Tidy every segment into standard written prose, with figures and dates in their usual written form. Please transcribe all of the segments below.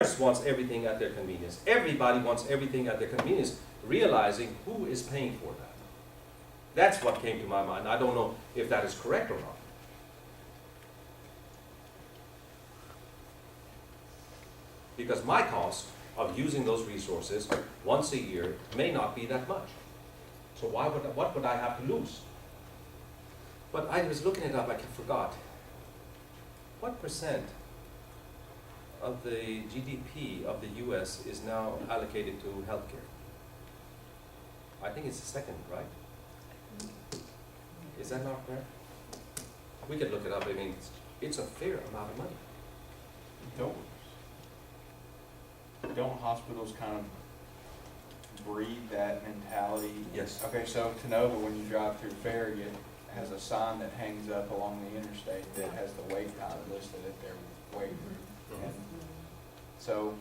Just wants everything at their convenience. Everybody wants everything at their convenience, realizing who is paying for that. That's what came to my mind. I don't know if that is correct or not. Because my cost of using those resources once a year may not be that much. So what would I have to lose? But I was looking it up, I forgot. What percent of the GDP of the US is now allocated to healthcare? I think it's the second, right? Is that not correct? We could look it up. I mean, it's a fair amount of money. Don't hospitals kind of breed that mentality? Yes. Okay, so Canova, when you drive through Farragut, has a sign that hangs up along the interstate that has the wait time listed at their wait room. And so,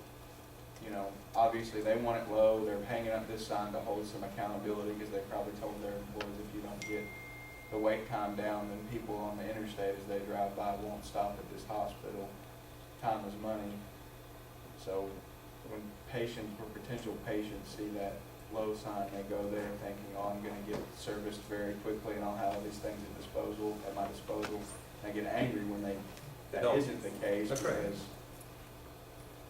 you know, obviously they want it low. They're hanging up this sign to hold some accountability because they probably told their employees if you don't get the wait time down, then people on the interstate as they drive by won't stop at this hospital. Time is money. So when patients or potential patients see that low sign, they go there thinking, oh, I'm going to get serviced very quickly and I'll have all these things at my disposal. They get angry when that No. isn't the case. That's right. Because,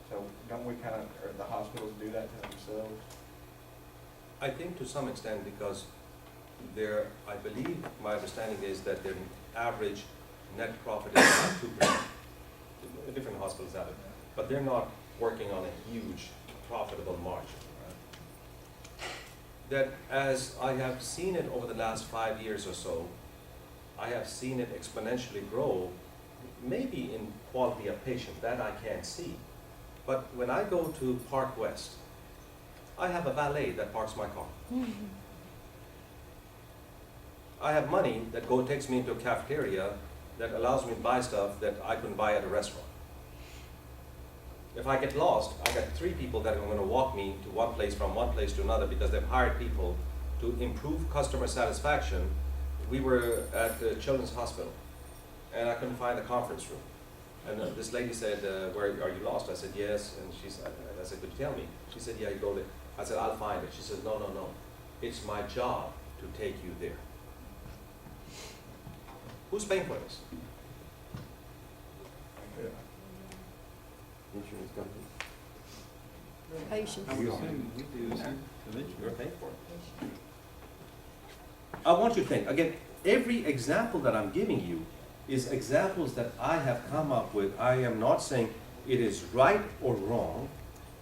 so don't we kind of, or the hospitals do that to themselves? I think to some extent because I believe, my understanding is that their average net profit is about 2%. Different hospitals have it, but they're not working on a huge profitable margin. That as I have seen it over the last 5 years or so, I have seen it exponentially grow, maybe in quality of patient, that I can't see. But when I go to Park West, I have a valet that parks my car. I have money that takes me into a cafeteria that allows me to buy stuff that I couldn't buy at a restaurant. If I get lost, I got 3 people that are going to walk me to one place from one place to another because they've hired people to improve customer satisfaction. We were at the Children's Hospital, and I couldn't find the conference room. And this lady said, "Where are you lost?" I said, "Yes." And I said, "Could you tell me?" She said, "Yeah, you go there." I said, "I'll find it." She said, "No, no, no. It's my job to take you there." Who's paying for this? Insurance company. Patients. You're paying for it. I want you to think, again, every example that I'm giving you is examples that I have come up with. I am not saying it is right or wrong.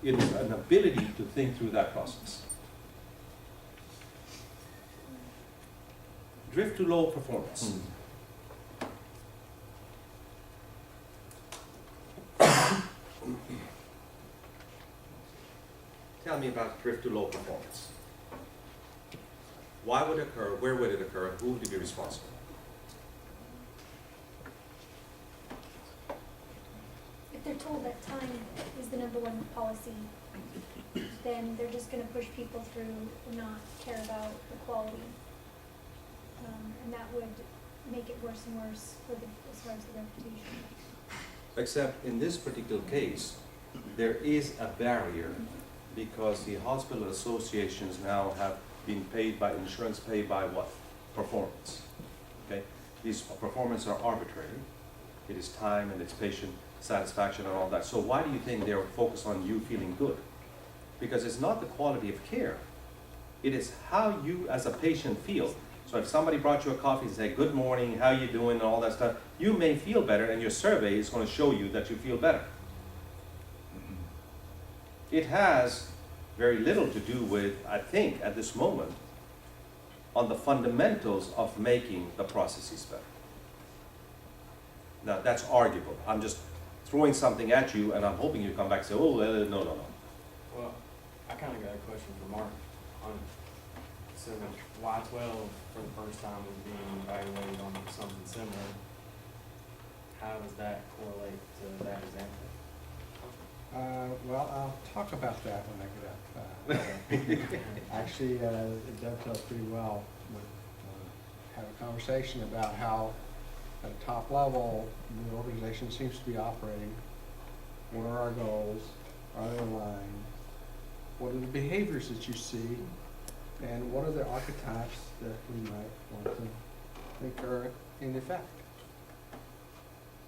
It is an ability to think through that process. Drift to low performance. Tell me about drift to low performance. Why would it occur? Where would it occur? Who would be responsible? If they're told that time is the #1 policy, then they're just going to push people through and not care about the quality. And that would make it worse and worse as far as the reputation. Except in this particular case, there is a barrier because the hospital associations now have been paid by insurance, paid by what? Performance. Okay? These performance are arbitrary. It is time and it's patient satisfaction and all that. So why do you think they're focused on you feeling good? Because it's not the quality of care. It is how you as a patient feel. So if somebody brought you a coffee and say, "Good morning, how you doing," and all that stuff, you may feel better and your survey is going to show you that you feel better. It has very little to do with, I think, at this moment, on the fundamentals of making the processes better. Now, that's arguable. I'm just throwing something at you, and I'm hoping you come back and say, "Oh, no, no, no." Well, I kind of got a question for Mark on, so Y12 for the first time was being evaluated on something similar. How does that correlate to that example? Well, I'll talk about that when I get up. Actually, it dovetails pretty well with have a conversation about how at a top level the organization seems to be operating. What are our goals? are they aligned? What are the behaviors that you see? And what are the archetypes that we might want to think are in effect?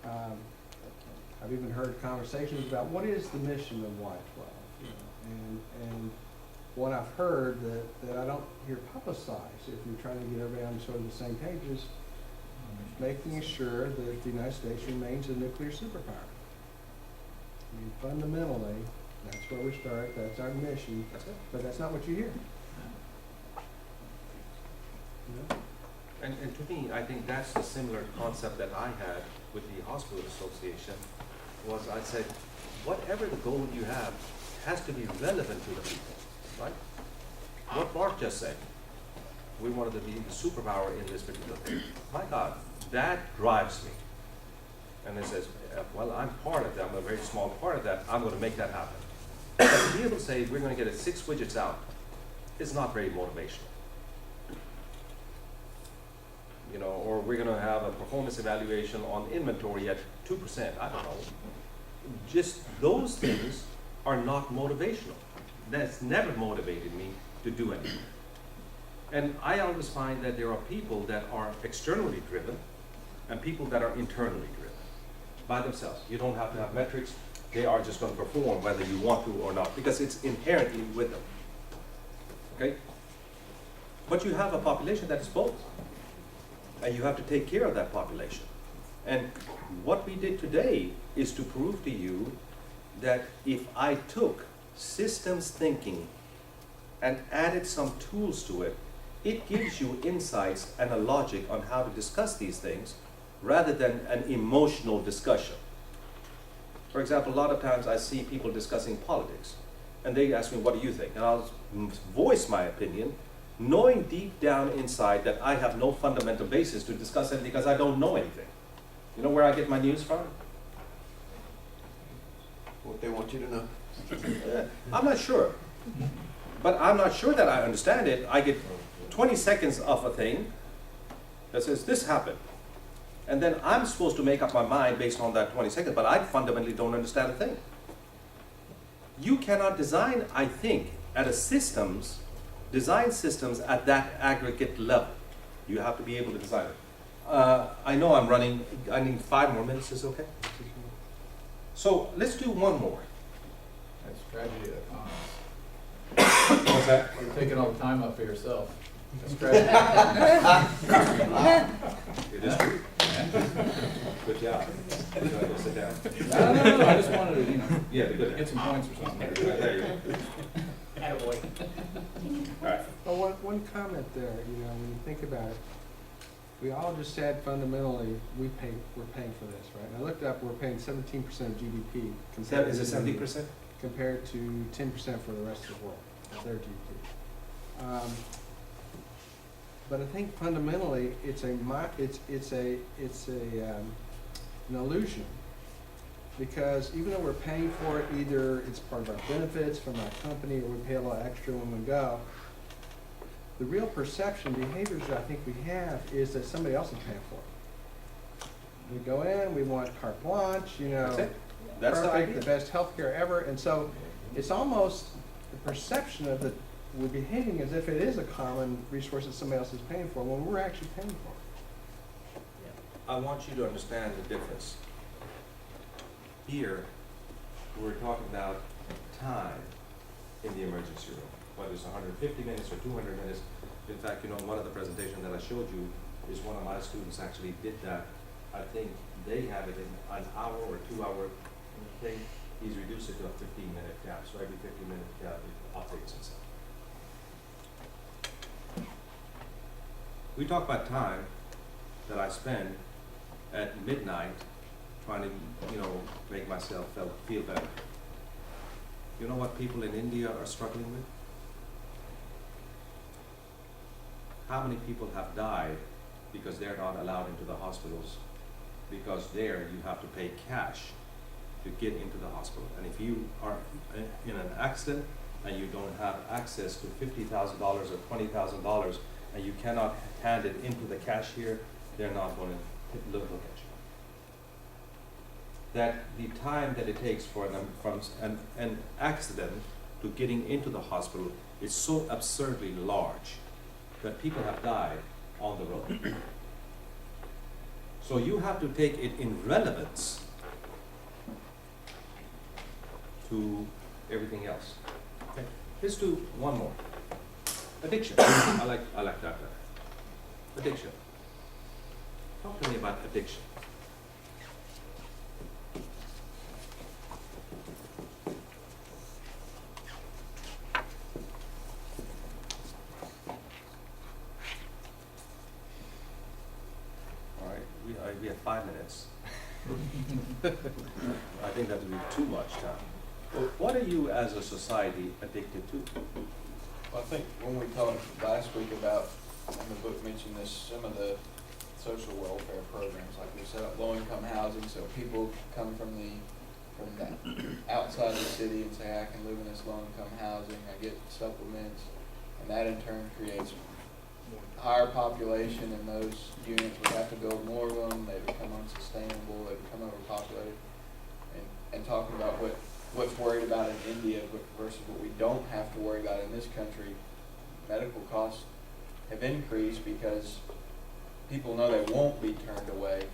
I've even heard conversations about what is the mission of Y12, you know, and what I've heard that I don't hear publicized, if you're trying to get everybody on sort of the same page, is making sure that the United States remains a nuclear superpower. I mean, fundamentally, that's where we start, that's our mission, That's it. but that's not what you hear. You know? And to me, I think that's the similar concept that I had with the hospital association, was I said, whatever the goal you have has to be relevant to the people, right? What Mark just said, we wanted to be the superpower in this particular thing. My God, that drives me. And it says, well, I'm part of that, I'm a very small part of that, I'm gonna make that happen. But to be able to say, we're gonna get it 6 widgets out, is not very motivational. You know, or we're gonna have a performance evaluation on inventory at 2%, I don't know. Just those things are not motivational. That's never motivated me to do anything. And I always find that there are people that are externally driven and people that are internally driven by themselves. You don't have to have metrics, they are just gonna perform whether you want to or not, because it's inherently with them. Okay? But you have a population that is both. And you have to take care of that population. And what we did today is to prove to you that if I took systems thinking and added some tools to it, it gives you insights and a logic on how to discuss these things rather than an emotional discussion. For example, a lot of times I see people discussing politics and they ask me, what do you think? And I'll voice my opinion, knowing deep down inside that I have no fundamental basis to discuss it because I don't know anything. You know where I get my news from? What they want you to know. I'm not sure. But I'm not sure that I understand it. I get 20 seconds of a thing that says this happened. And then I'm supposed to make up my mind based on that 20 seconds, but I fundamentally don't understand a thing. You cannot design, I think, design systems at that aggregate level. You have to be able to design it. I know I'm running, I need 5 more minutes, is okay? So let's do one more. That's tragedy of commons. What's that? You're taking all the time up for yourself. That's tragedy. It is true. Good job. Should I go sit down? No, I just wanted to, Yeah, good. get some points or something. There you go. Attaboy. All right. Well, one comment there, you know, when you think about it, we all just said fundamentally we're paying for this, right? And I looked up, we're paying 17% of GDP. Is it 70%? Compared to 10% for the rest of the world, of their GDP. But I think fundamentally it's an illusion, because even though we're paying for it, either it's part of our benefits from our company or we pay a little extra when we go, the real perception behaviors that I think we have is that somebody else is paying for it. We go in, we want carte blanche, you know. That's it. That's the perfect, idea. the best healthcare ever, and so it's almost the perception of that we're behaving as if it is a common resource that somebody else is paying for when we're actually paying for it. I want you to understand the difference. Here, we're talking about time in the emergency room, whether it's 150 minutes or 200 minutes. In fact, you know, one of the presentations that I showed you is one of my students actually did that. I think they have it in an hour or 2 hour thing. He's reduced it to a 15-minute gap, so every 15-minute gap it updates itself. We talk about time that I spend at midnight trying to, you know, make myself feel better. You know what people in India are struggling with? How many people have died because they're not allowed into the hospitals? Because there you have to pay cash to get into the hospital. And if you are in an accident and you don't have access to $50,000 or $20,000 and you cannot hand it into the cashier, they're not going to look at that the time that it takes for them from an accident to getting into the hospital is so absurdly large that people have died on the road. So you have to take it in relevance to everything else. Okay, let's do one more. Addiction. I like that better. Addiction. Talk to me about addiction. All right, we have 5 minutes. I think that would be too much time. What are you as a society addicted to? Well, I think when we talked last week about, and the book mentioned this, some of the social welfare programs, like we set up low-income housing, so people come from the outside of the city and say, I can live in this low-income housing, I get supplements, and that in turn creates higher population, and those units would have to build more of them, they become unsustainable, they become overpopulated. And talking about what's worried about in India versus what we don't have to worry about in this country, medical costs have increased because people know they won't be turned away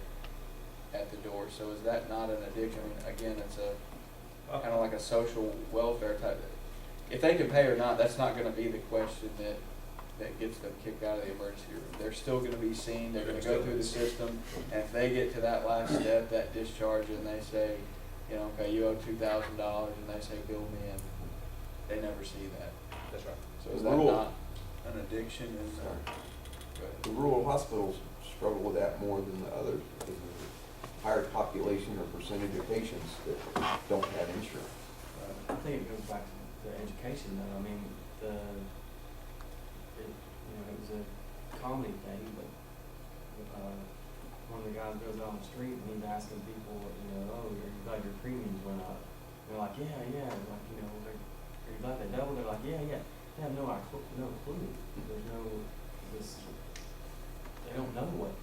at the door. So is that not an addiction? I mean, again, it's a kind of like a social welfare type. If they can pay or not, that's not going to be the question that gets them kicked out of the emergency room. They're still going to be seen. They're going to go through the system, and if they get to that last step, that discharge, and they say, you know, okay, you owe $2,000, and they say, bill me, and they never see that. That's right. So is that Rule. not an addiction? Is Sorry. go ahead. The rural hospitals struggle with that more than the others because of the higher population or percentage of patients that don't have insurance. I think it goes back to education though. I mean, it was a comedy thing, but one of the guys goes out on the street and he's asking people, oh, are you glad your premiums went up? They're like, yeah, like, are you glad they doubled? They're like, yeah. They have no clue. There's no, they don't know what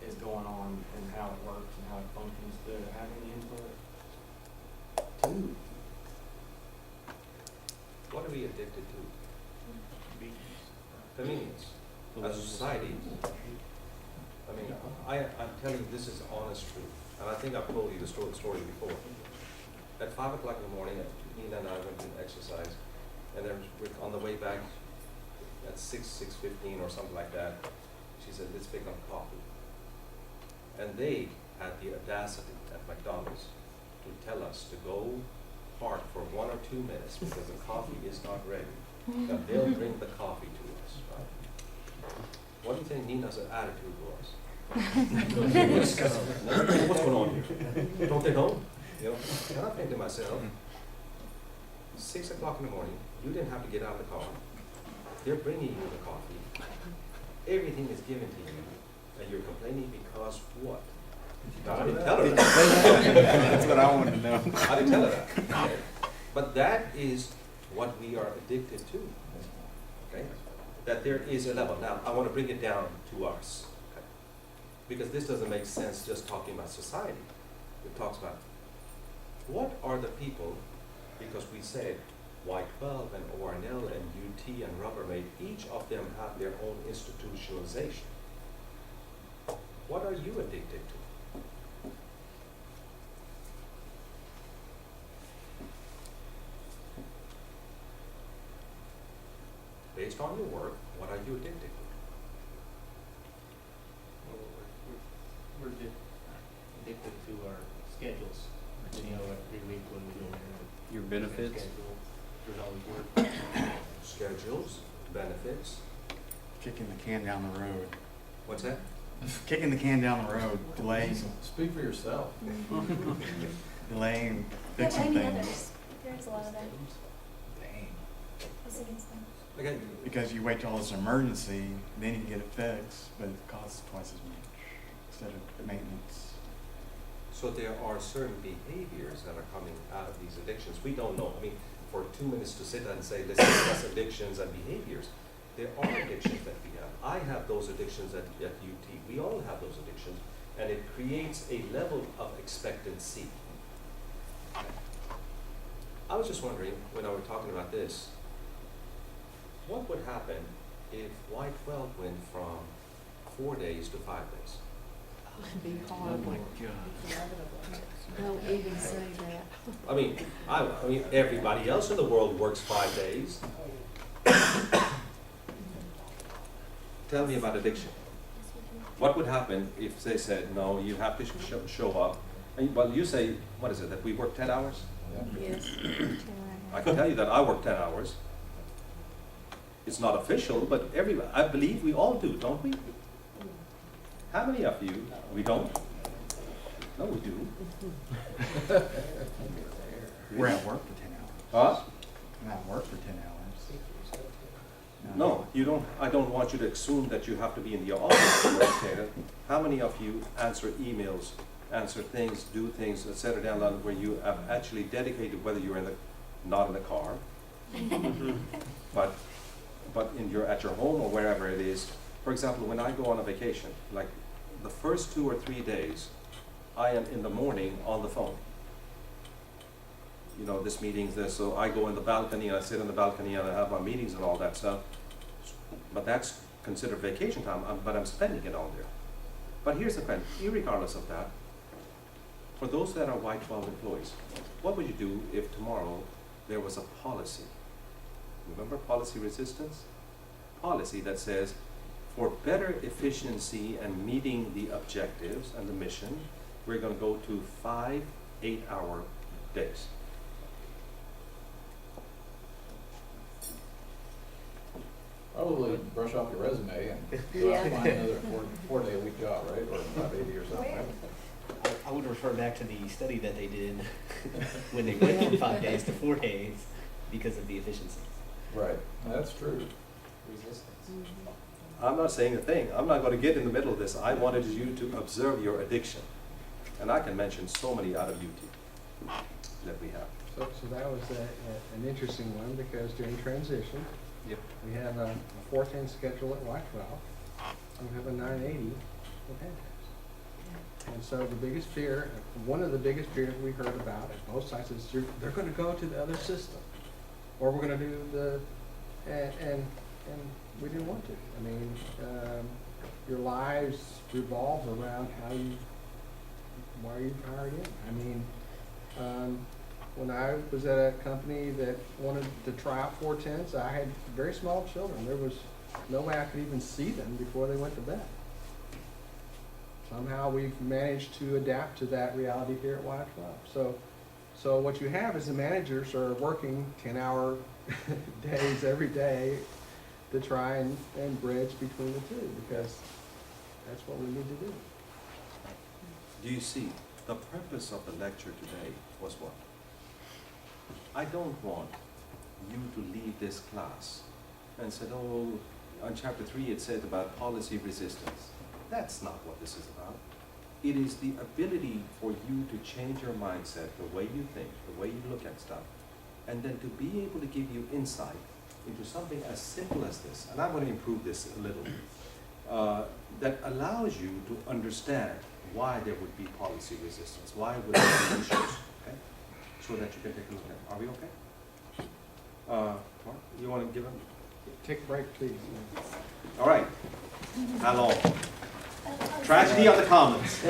is going on and how it works and how it functions to have any input. Two. What are we addicted to? Convenience. As a society, I mean, I'm telling you, this is honest truth, and I think I've told you the story before. At 5 o'clock in the morning, Nina and I went to exercise, and then on the way back at 6:15 or something like that, she said, let's pick up coffee. And they had the audacity at McDonald's to tell us to go park for 1 or 2 minutes because the coffee is not ready. Now they'll bring the coffee to us, right? What do you think Nina's attitude was? What's going on here? Don't they know? And I think to myself, 6 o'clock in the morning, you didn't have to get out of the car. They're bringing you the coffee. Everything is given to you, and you're complaining because what? I didn't tell her that. That's what I wanted to know. I didn't tell her that. But that is what we are addicted to. Okay? That there is a level. Now, I want to bring it down to us. Okay? Because this doesn't make sense just talking about society. It talks about what are the people, because we said Y12 and ORNL and UT and Rubbermaid, each of them have their own institutionalization. What are you addicted to? Based on your work, what are you addicted to? Well, we're addicted to our schedules. Every week when we go in. Your benefits? Schedule, there's always work. Schedules, benefits. Kicking the can down the road. What's that? Kicking the can down the road, delaying, Speak for yourself. delaying, Yeah, fixing any things. others? There's a lot of that. Dang. Goes against them. Okay. Because you wait till it's an emergency, then you get it fixed, but it costs twice as much instead of maintenance. So there are certain behaviors that are coming out of these addictions. We don't know. I mean, for 2 minutes to sit and say, let's discuss addictions and behaviors. There are addictions that we have. I have those addictions at UT. We all have those addictions. and it creates a level of expectancy. I was just wondering, when I was talking about this, what would happen if Y-12 went from 4 days to 5 days? It'd be horrible. Don't even say that. I mean, everybody else in the world works 5 days. Tell me about addiction. What would happen if they said, no, you have to show up? Well, you say, what is it, that we work 10 hours? Yes. I can tell you that I work 10 hours. It's not official, but I believe we all do, don't we? How many of you, we don't? No, we do. We're at work for 10 hours. Huh? I'm at work for 10 hours. No, you don't, I don't want you to assume that you have to be in the office to work 10. How many of you answer emails, answer things, do things, etc. down the line where you have actually dedicated, whether you're not in the car, but at your home or wherever it is. For example, when I go on a vacation, like the first 2 or 3 days, I am in the morning on the phone. You know, this meeting's this, so I go in the balcony and I sit in the balcony and I have my meetings and all that stuff. But that's considered vacation time, but I'm spending it all there. But here's the thing, irregardless of that, for those that are Y-12 employees, what would you do if tomorrow there was a policy? Remember policy resistance? Policy that says, for better efficiency and meeting the objectives and the mission, we're going to go to 5 8-hour days. Probably brush off your resume and Yeah. find another four-day-a-week job, right, or 580 or something. right? I would refer back to the study that they did when they went from 5 days to 4 days because of the efficiency. Right, that's true. Resistance. I'm not saying a thing. I'm not going to get in the middle of this. I wanted you to observe your addiction. And I can mention so many out of UT that we have. So that was an interesting one, because during transition, Yep. we have a 410 schedule at Y-12, and we have a 980 at Pentex. And so the biggest fear, one of the biggest fears we heard about at both sides is they're going to go to the other system, or we're going to do the, and we didn't want to. I mean, your lives revolve around why are you hired in? I mean, when I was at a company that wanted to try out 410s, I had very small children. There was no way I could even see them before they went to bed. Somehow we've managed to adapt to that reality here at Y-12. So what you have is the managers are working 10-hour days every day to try and bridge between the two, because that's what we need to do. Do you see, the purpose of the lecture today was what? I don't want you to leave this class and say, oh, on chapter 3 it said about policy resistance. That's not what this is about. It is the ability for you to change your mindset, the way you think, the way you look at stuff, and then to be able to give you insight into something as simple as this, and I'm going to improve this a little, that allows you to understand why there would be policy resistance, why would there be issues, okay? So that you can take a look at it. Are we okay? Mark, you want to give them? Take a break, please. All right. How long? Tragedy of the Commons.